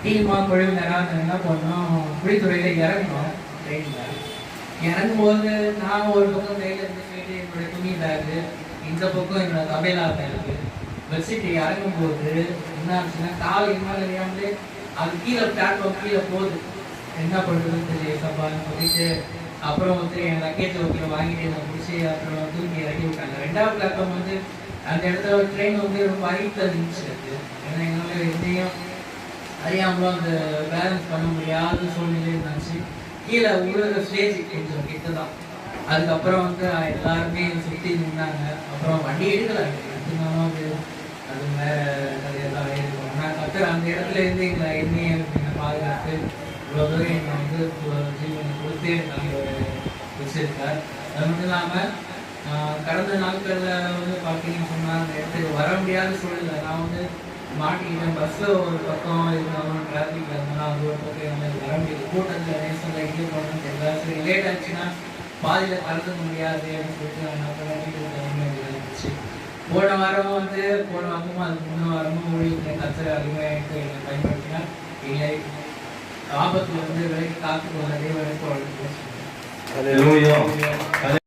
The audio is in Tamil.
டீமாக குழுவினராக என்ன பண்ணோம், குழித்துறையில் இறங்கணும். ட்ரெயினில் இறங்கும்போது நான் ஒரு பக்கம் கையில் இருந்து போயிட்டு என்னுடைய துணி பேக்கு, இந்த பக்கம் என்னோட தபேலா பேக்கு வச்சுட்டு இறங்கும்போது என்ன ஆச்சுன்னா, கால் என்னால் அறியாமலே அது கீழே பிளாட்ஃபார்ம் கீழே போகுது. என்ன பண்ணுறதுன்னு தெரியல சப்பான்னு சொல்லிட்டு அப்புறம் வந்து என் லக்கேஜ் ஓகே வாங்கிட்டு என்னை பிடிச்சி அப்புறம் தூக்கி இறக்கி விட்டாங்க. 2வது பிளாட்ஃபார்ம் வந்து அந்த இடத்துல ட்ரெயின் வந்து ரொம்ப ஹைட்டில் இருந்துச்சு. ஏன்னா எங்களால் எந்தையும் அறியாமலும் அந்த பேலன்ஸ் பண்ண முடியாத சூழ்நிலை இருந்துச்சு. கீழே உள்ள ஸ்டேஜ் கொஞ்சம் கிட்ட தான். அதுக்கப்புறம் வந்து எல்லாருமே சுற்றி நின்னாங்க. அப்புறம் வண்டி எடுக்கலாங்க எடுத்துனாலும் அது வேற கதையெல்லாம் இருக்கும். ஆனால் கத்துற அந்த இடத்துல இருந்து எங்களை என்னையை பாதுகாத்து இவ்வளோ தூரம் என்னை வந்து ஜீவனை கொடுத்து எனக்கு ஒரு வச்சிருக்கார். அது மட்டும் இல்லாமல் கடந்த நாட்களில் வந்து பார்த்தீங்கன்னு சொன்னால் அந்த இடத்துக்கு வர முடியாத சூழ்நிலை நான் வந்து மாட்டிக்கிட்டேன். பஸ்ஸில் ஒரு பக்கம் இருந்தாலும் டிராஃபிக் இருந்தாலும் அது ஒரு பக்கம் எனக்கு வர முடியாது. கூட்டத்தில் நேசத்தில் எங்கேயும் போகணும்னு தெரியல. சரி லேட் ஆச்சுன்னா பாதியில் கலந்துக்க முடியாது அப்படின்னு சொல்லிட்டு நான் வீட்டுக்கு தனிமையாக இருந்துச்சு. போன வாரமும் அதுக்கு முன்ன வாரமும் ஊழியர்கள் கத்துற அருமையாக என்னை பயன்படுத்தினா இல்லை ஆபத்துல வந்து விலைக்கு காத்து போகிறதே வரைக்கும்